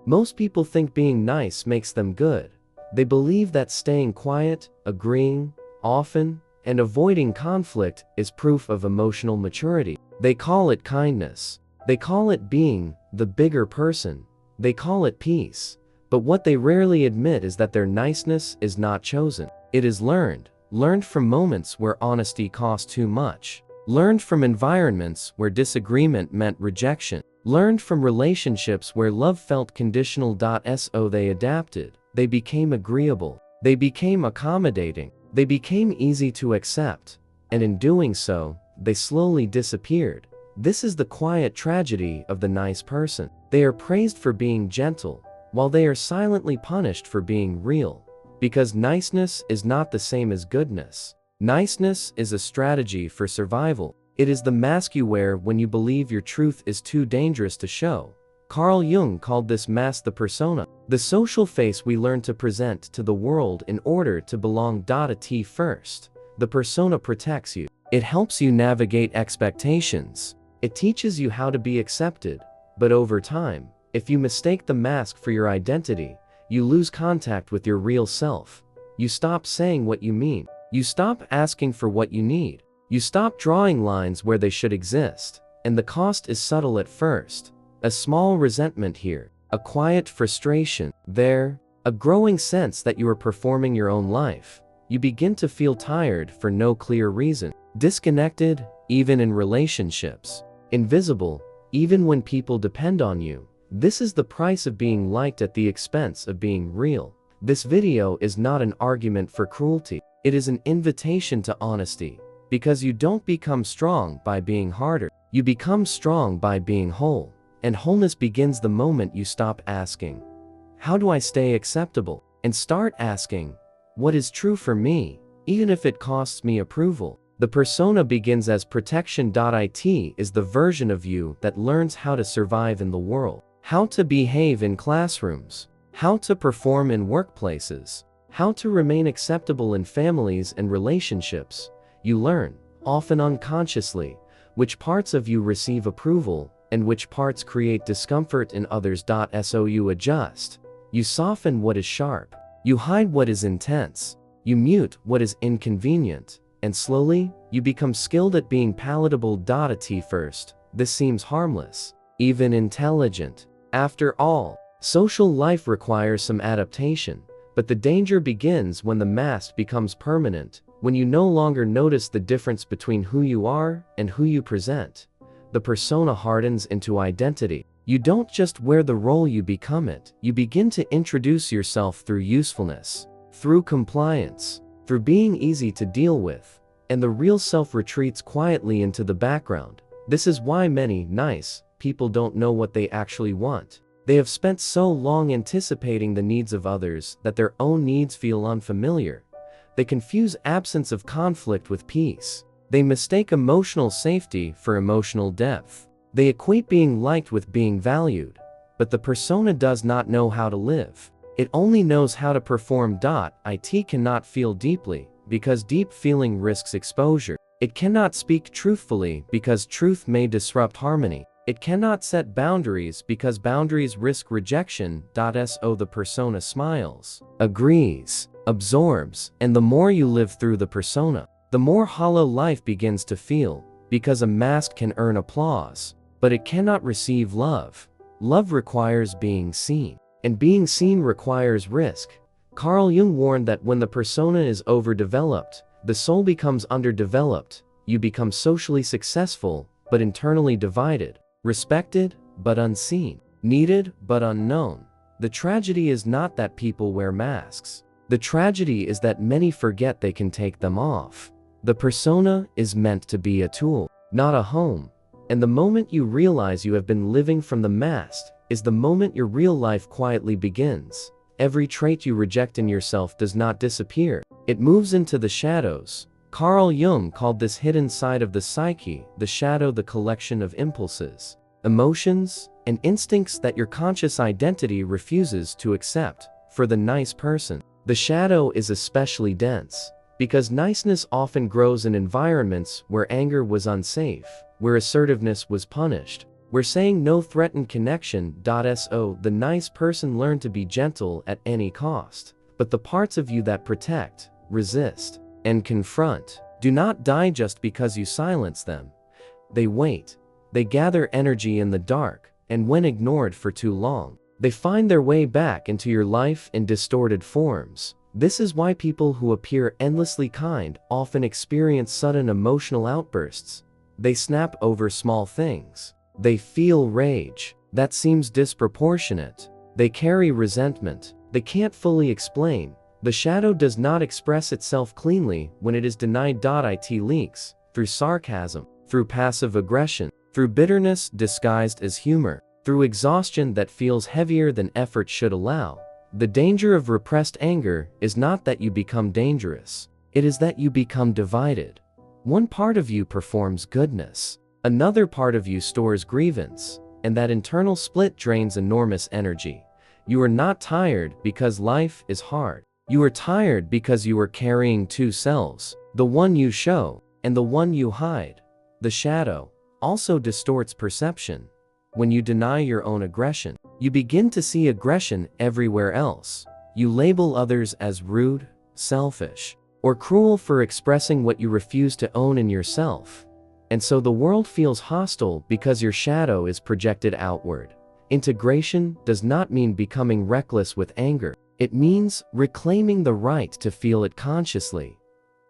Most people think being nice makes them good. They believe that staying quiet, agreeing, often, and avoiding conflict is proof of emotional maturity. They call it kindness. They call it being the bigger person. They call it peace. But what they rarely admit is that their niceness is not chosen. It is learned. Learned from moments where honesty cost too much. Learned from environments where disagreement meant rejection. Learned from relationships where love felt conditional. So they adapted. They became agreeable. They became accommodating. They became easy to accept. And in doing so, they slowly disappeared. This is the quiet tragedy of the nice person. They are praised for being gentle, while they are silently punished for being real. Because niceness is not the same as goodness. Niceness is a strategy for survival. It is the mask you wear when you believe your truth is too dangerous to show. Carl Jung called this mask the persona, the social face we learn to present to the world in order to belong. At first, the persona protects you. It helps you navigate expectations. It teaches you how to be accepted. But over time, if you mistake the mask for your identity, you lose contact with your real self. You stop saying what you mean. You stop asking for what you need. You stop drawing lines where they should exist. And the cost is subtle at first. A small resentment here, a quiet frustration there, a growing sense that you are performing your own life. You begin to feel tired for no clear reason, disconnected, even in relationships, invisible, even when people depend on you. This is the price of being liked at the expense of being real. This video is not an argument for cruelty. It is an invitation to honesty. Because you don't become strong by being harder. You become strong by being whole. And wholeness begins the moment you stop asking, "How do I stay acceptable?" and start asking, "What is true for me, even if it costs me approval?" The persona begins as protection. It is the version of you that learns how to survive in the world, how to behave in classrooms, how to perform in workplaces, how to remain acceptable in families and relationships. You learn, often unconsciously, which parts of you receive approval and which parts create discomfort in others. So you adjust. You soften what is sharp. You hide what is intense. You mute what is inconvenient. And slowly, you become skilled at being palatable. At first, this seems harmless, even intelligent. After all, social life requires some adaptation. But the danger begins when the mask becomes permanent, when you no longer notice the difference between who you are and who you present. The persona hardens into identity. You don't just wear the role, you become it. You begin to introduce yourself through usefulness, through compliance, through being easy to deal with. And the real self retreats quietly into the background. This is why many nice people don't know what they actually want. They have spent so long anticipating the needs of others that their own needs feel unfamiliar. They confuse absence of conflict with peace. They mistake emotional safety for emotional depth. They equate being liked with being valued. But the persona does not know how to live. It only knows how to perform. It cannot feel deeply, because deep feeling risks exposure. It cannot speak truthfully, because truth may disrupt harmony. It cannot set boundaries, because boundaries risk rejection. So the persona smiles, agrees, absorbs, and the more you live through the persona, the more hollow life begins to feel, because a mask can earn applause, but it cannot receive love. Love requires being seen, and being seen requires risk. Carl Jung warned that when the persona is overdeveloped, the soul becomes underdeveloped. You become socially successful, but internally divided, respected, but unseen, needed, but unknown. The tragedy is not that people wear masks. The tragedy is that many forget they can take them off. The persona is meant to be a tool, not a home. And the moment you realize you have been living from the mask is the moment your real life quietly begins. Every trait you reject in yourself does not disappear. It moves into the shadows. Carl Jung called this hidden side of the psyche, the shadow, the collection of impulses, emotions, and instincts that your conscious identity refuses to accept. For the nice person, the shadow is especially dense. Because niceness often grows in environments where anger was unsafe, where assertiveness was punished, We're saying no threatened connection. So the nice person learn to be gentle at any cost. But the parts of you that protect, resist, and confront do not die just because you silence them. They wait. They gather energy in the dark, and when ignored for too long, they find their way back into your life in distorted forms. This is why people who appear endlessly kind often experience sudden emotional outbursts. They snap over small things. They feel rage that seems disproportionate. They carry resentment they can't fully explain. The shadow does not express itself cleanly when it is denied. It leaks through sarcasm, through passive aggression, through bitterness disguised as humor, through exhaustion that feels heavier than effort should allow. The danger of repressed anger is not that you become dangerous. It is that you become divided. One part of you performs goodness. Another part of you stores grievance, and that internal split drains enormous energy. You are not tired because life is hard. You are tired because you are carrying two selves, the one you show and the one you hide. The shadow also distorts perception. When you deny your own aggression, you begin to see aggression everywhere else. You label others as rude, selfish, or cruel for expressing what you refuse to own in yourself. And so the world feels hostile because your shadow is projected outward. Integration does not mean becoming reckless with anger. It means reclaiming the right to feel it consciously.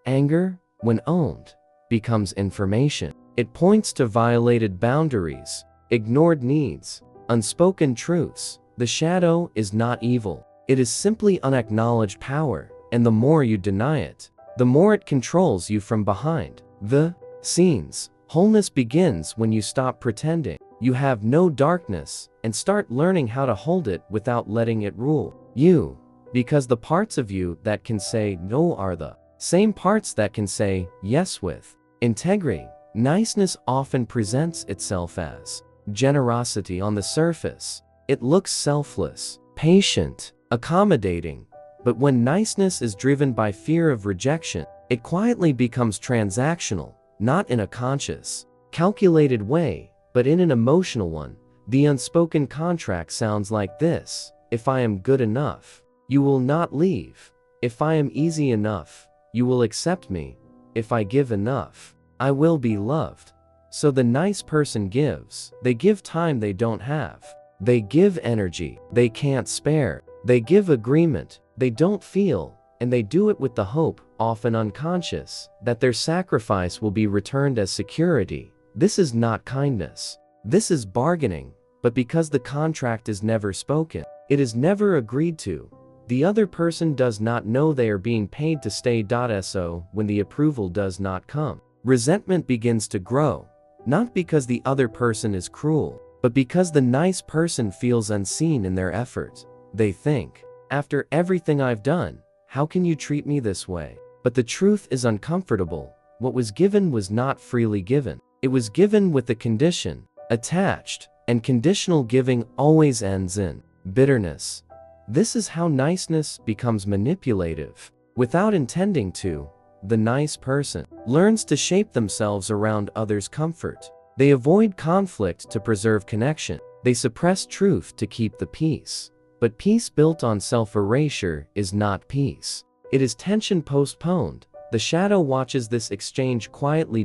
Anger, when owned, becomes information. It points to violated boundaries, ignored needs, unspoken truths. The shadow is not evil. It is simply unacknowledged power, and the more you deny it, the more it controls you from behind the scenes. Wholeness begins when you stop pretending you have no darkness and start learning how to hold it without letting it rule you. Because the parts of you that can say no are the same parts that can say yes with integrity. Niceness often presents itself as generosity on the surface. It looks selfless, patient, accommodating. But when niceness is driven by fear of rejection, it quietly becomes transactional, not in a conscious, calculated way, but in an emotional one. The unspoken contract sounds like this: if I am good enough, you will not leave. If I am easy enough, you will accept me. If I give enough, I will be loved. So the nice person gives. They give time they don't have. They give energy they can't spare. They give agreement they don't feel, and they do it with the hope, often unconscious, that their sacrifice will be returned as security. This is not kindness. This is bargaining. But because the contract is never spoken, it is never agreed to, the other person does not know they are being paid to stay. So when the approval does not come, resentment begins to grow, not because the other person is cruel, but because the nice person feels unseen in their effort. They think, after everything I've done, how can you treat me this way? But the truth is uncomfortable. What was given was not freely given. It was given with a condition attached, and conditional giving always ends in bitterness. This is how niceness becomes manipulative. Without intending to, the nice person learns to shape themselves around others' comfort. They avoid conflict to preserve connection. They suppress truth to keep the peace. But peace built on self-erasure is not peace. It is tension postponed. The shadow watches this exchange quietly.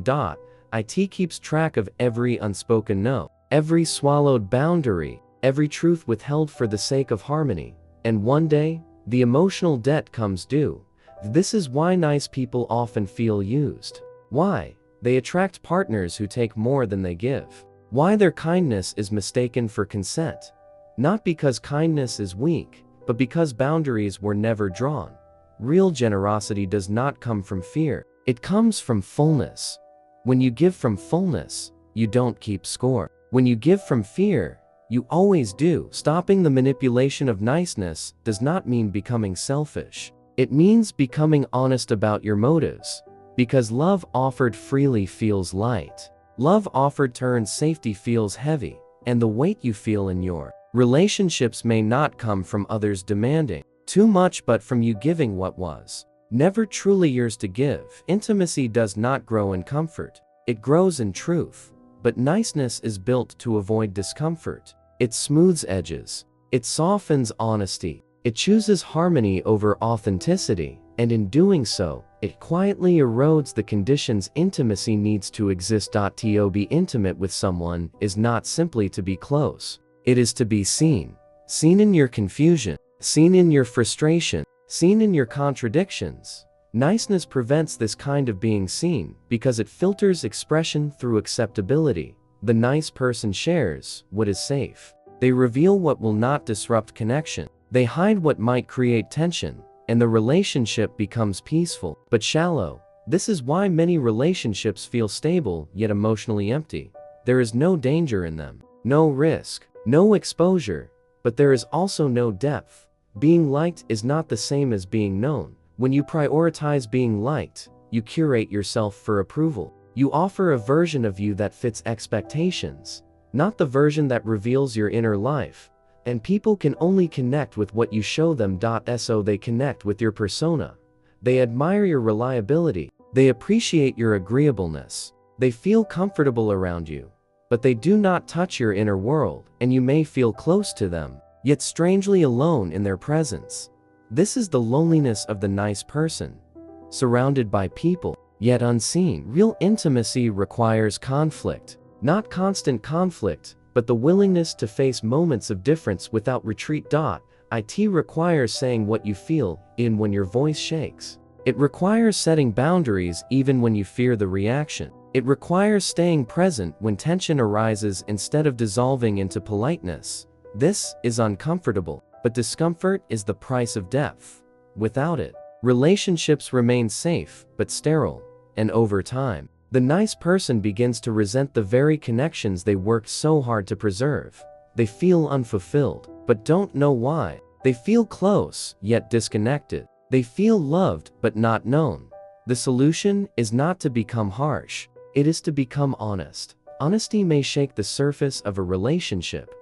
It keeps track of every unspoken no, every swallowed boundary, every truth withheld for the sake of harmony. And one day, the emotional debt comes due. This is why nice people often feel used. Why they attract partners who take more than they give. Why their kindness is mistaken for consent. Not because kindness is weak, but because boundaries were never drawn. Real generosity does not come from fear. It comes from fullness. When you give from fullness, you don't keep score. When you give from fear, you always do. Stopping the manipulation of niceness does not mean becoming selfish. It means becoming honest about your motives. Because love offered freely feels light. Love offered turns safety feels heavy. And the weight you feel in your relationships may not come from others demanding too much, but from you giving what was never truly yours to give. Intimacy does not grow in comfort. It grows in truth. but niceness is built to avoid discomfort. It smooths edges. It softens honesty. It chooses harmony over authenticity, and in doing so, it quietly erodes the conditions intimacy needs to exist. To be intimate with someone is not simply to be close. It is to be seen. Seen in your confusion. Seen in your frustration. Seen in your contradictions. Niceness prevents this kind of being seen because it filters expression through acceptability. The nice person shares what is safe. They reveal what will not disrupt connection. They hide what might create tension, and the relationship becomes peaceful but shallow. This is why many relationships feel stable yet emotionally empty. There is no danger in them, no risk, no exposure, but there is also no depth. Being liked is not the same as being known. When you prioritize being liked, you curate yourself for approval. You offer a version of you that fits expectations, not the version that reveals your inner life. And people can only connect with what you show them. So they connect with your persona. They admire your reliability. They appreciate your agreeableness. They feel comfortable around you. But they do not touch your inner world, and you may feel close to them, yet strangely alone in their presence. This is the loneliness of the nice person. Surrounded by people, yet unseen. Real intimacy requires conflict. Not constant conflict, but the willingness to face moments of difference without retreat. It requires saying what you feel, even when your voice shakes. It requires setting boundaries even when you fear the reaction. It requires staying present when tension arises instead of dissolving into politeness. This is uncomfortable, but discomfort is the price of depth. Without it, relationships remain safe but sterile, and over time, the nice person begins to resent the very connections they worked so hard to preserve. They feel unfulfilled, but don't know why. They feel close, yet disconnected. They feel loved, but not known. The solution is not to become harsh. It is to become honest. Honesty may shake the surface of a relationship,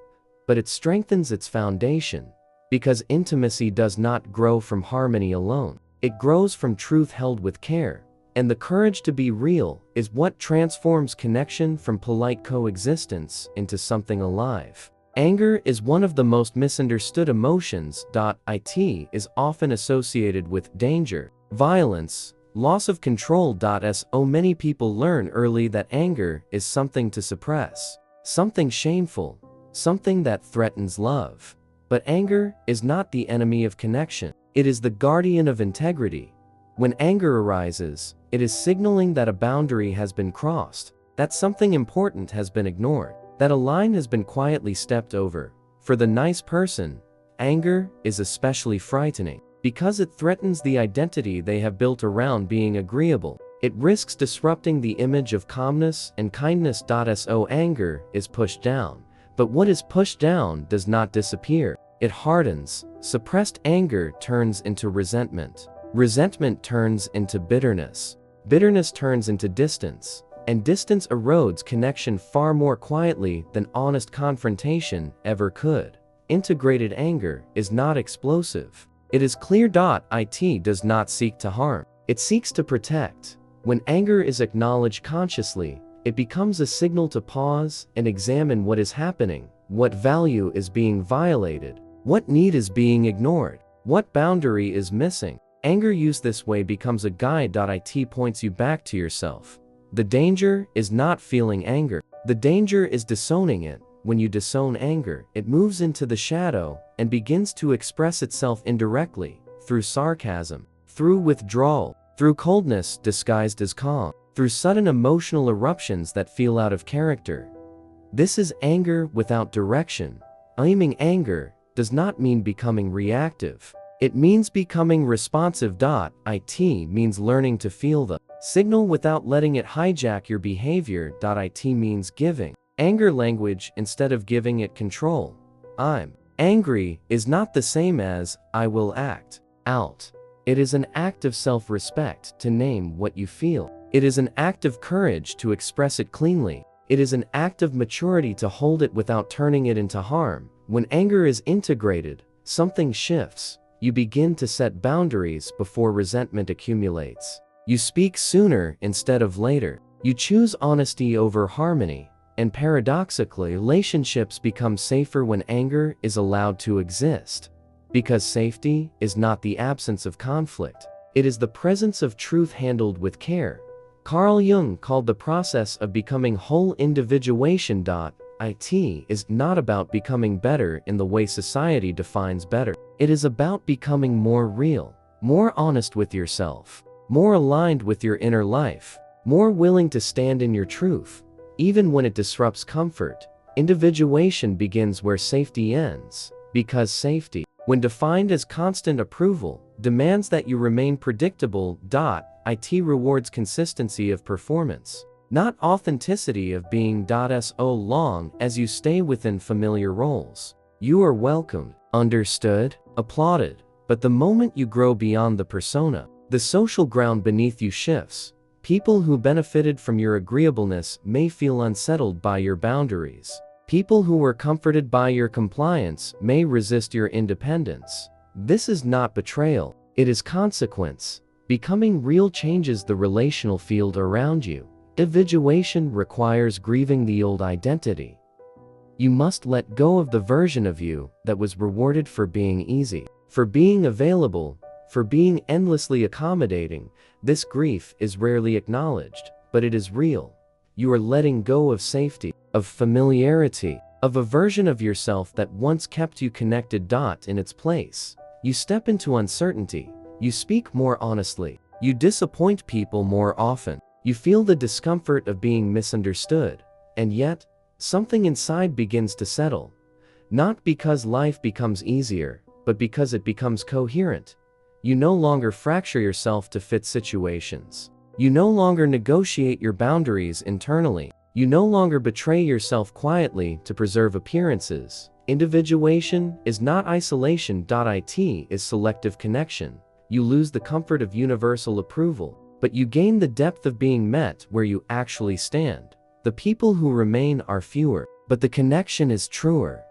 but it strengthens its foundation. Because intimacy does not grow from harmony alone. It grows from truth held with care. And the courage to be real is what transforms connection from polite coexistence into something alive. Anger is one of the most misunderstood emotions. It is often associated with danger, violence, loss of control. Many people learn early that anger is something to suppress, something shameful, something that threatens love. But anger is not the enemy of connection. It is the guardian of integrity. When anger arises, it is signaling that a boundary has been crossed, that something important has been ignored, that a line has been quietly stepped over. For the nice person, anger is especially frightening because it threatens the identity they have built around being agreeable. It risks disrupting the image of calmness and kindness. Anger is pushed down, but what is pushed down does not disappear. It hardens. Suppressed anger turns into resentment. Resentment turns into bitterness. Bitterness turns into distance. And distance erodes connection far more quietly than honest confrontation ever could. Integrated anger is not explosive. It is clear. It does not seek to harm. It seeks to protect. When anger is acknowledged consciously, it becomes a signal to pause and examine what is happening, what value is being violated, what need is being ignored, what boundary is missing. Anger used this way becomes a guide. It points you back to yourself. The danger is not feeling anger. The danger is disowning it. When you disown anger, it moves into the shadow and begins to express itself indirectly, through sarcasm, through withdrawal, through coldness disguised as calm, through sudden emotional eruptions that feel out of character. This is anger without direction. Aiming anger does not mean becoming reactive. It means becoming responsive. It means learning to feel the signal without letting it hijack your behavior. It means giving anger language instead of giving it control. I'm angry is not the same as I will act out. It is an act of self-respect to name what you feel. It is an act of courage to express it cleanly. It is an act of maturity to hold it without turning it into harm. When anger is integrated, something shifts. You begin to set boundaries before resentment accumulates. You speak sooner instead of later. You choose honesty over harmony. And paradoxically, relationships become safer when anger is allowed to exist. Because safety is not the absence of conflict, it is the presence of truth handled with care. Carl Jung called the process of becoming whole individuation. It is not about becoming better in the way society defines better. It is about becoming more real, more honest with yourself, more aligned with your inner life, more willing to stand in your truth, even when it disrupts comfort. Individuation begins where safety ends, because safety, when defined as constant approval, demands that you remain predictable. It rewards consistency of performance, not authenticity of being. So long as you stay within familiar roles, you are welcomed, understood, applauded. But the moment you grow beyond the persona, the social ground beneath you shifts. People who benefited from your agreeableness may feel unsettled by your boundaries. People who were comforted by your compliance may resist your independence. This is not betrayal, it is consequence. Becoming real changes the relational field around you. Individuation requires grieving the old identity. You must let go of the version of you that was rewarded for being easy, for being available, for being endlessly accommodating. This grief is rarely acknowledged, but it is real. You are letting go of safety, of familiarity, of a version of yourself that once kept you connected. In its place, you step into uncertainty. You speak more honestly. You disappoint people more often. You feel the discomfort of being misunderstood. And yet, something inside begins to settle. Not because life becomes easier, but because it becomes coherent. You no longer fracture yourself to fit situations. You no longer negotiate your boundaries internally. You no longer betray yourself quietly to preserve appearances. Individuation is not isolation. It is selective connection. You lose the comfort of universal approval, but you gain the depth of being met where you actually stand. The people who remain are fewer, but the connection is truer.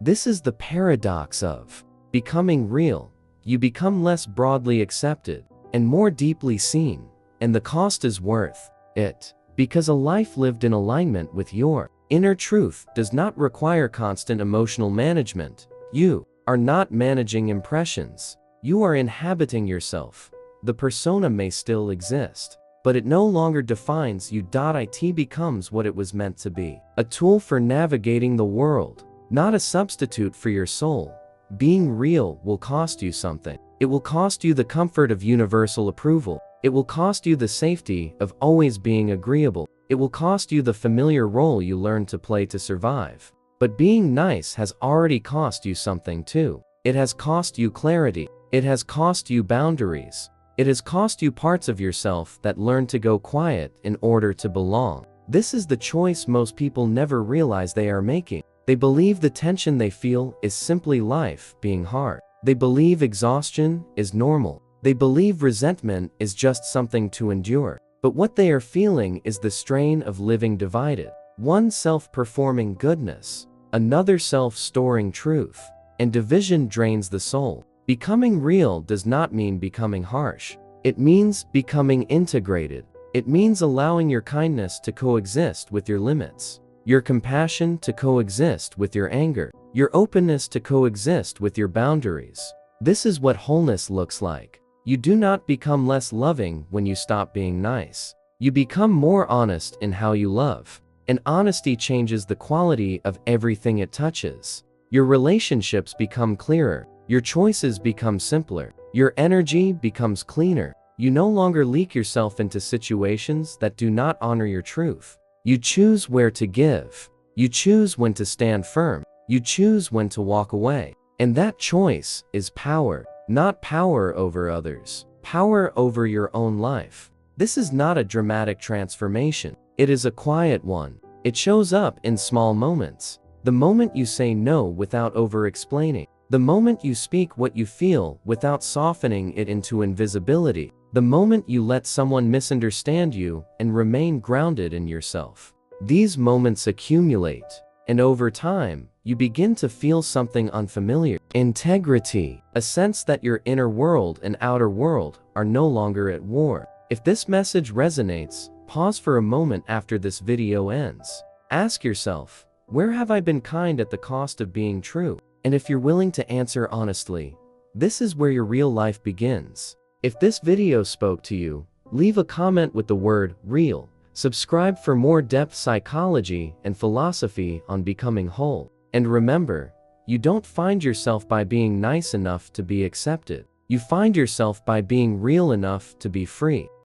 This is the paradox of becoming real. You become less broadly accepted and more deeply seen, and the cost is worth it, because a life lived in alignment with your inner truth does not require constant emotional management. You are not managing impressions. You are inhabiting yourself. The persona may still exist, but it no longer defines you. It becomes what it was meant to be, a tool for navigating the world, not a substitute for your soul. Being real will cost you something. It will cost you the comfort of universal approval. It will cost you the safety of always being agreeable. It will cost you the familiar role you learned to play to survive. But being nice has already cost you something too. It has cost you clarity. It has cost you boundaries. It has cost you parts of yourself that learned to go quiet in order to belong. This is the choice most people never realize they are making. They believe the tension they feel is simply life being hard. They believe exhaustion is normal. They believe resentment is just something to endure. But what they are feeling is the strain of living divided. One self performing goodness, another self storing truth, and division drains the soul. Becoming real does not mean becoming harsh. It means becoming integrated. It means allowing your kindness to coexist with your limits, your compassion to coexist with your anger, your openness to coexist with your boundaries. This is what wholeness looks like. You do not become less loving when you stop being nice. You become more honest in how you love. And honesty changes the quality of everything it touches. Your relationships become clearer. Your choices become simpler. Your energy becomes cleaner. You no longer leak yourself into situations that do not honor your truth. You choose where to give. You choose when to stand firm. You choose when to walk away. And that choice is power, not power over others, power over your own life. This is not a dramatic transformation. It is a quiet one. It shows up in small moments. The moment you say no without over-explaining. The moment you speak what you feel without softening it into invisibility. The moment you let someone misunderstand you and remain grounded in yourself. These moments accumulate, and over time, you begin to feel something unfamiliar. Integrity, a sense that your inner world and outer world are no longer at war. If this message resonates, pause for a moment after this video ends. Ask yourself, where have I been kind at the cost of being true? And if you're willing to answer honestly, this is where your real life begins. If this video spoke to you, leave a comment with the word real. Subscribe for more depth psychology and philosophy on becoming whole. And remember, you don't find yourself by being nice enough to be accepted. You find yourself by being real enough to be free.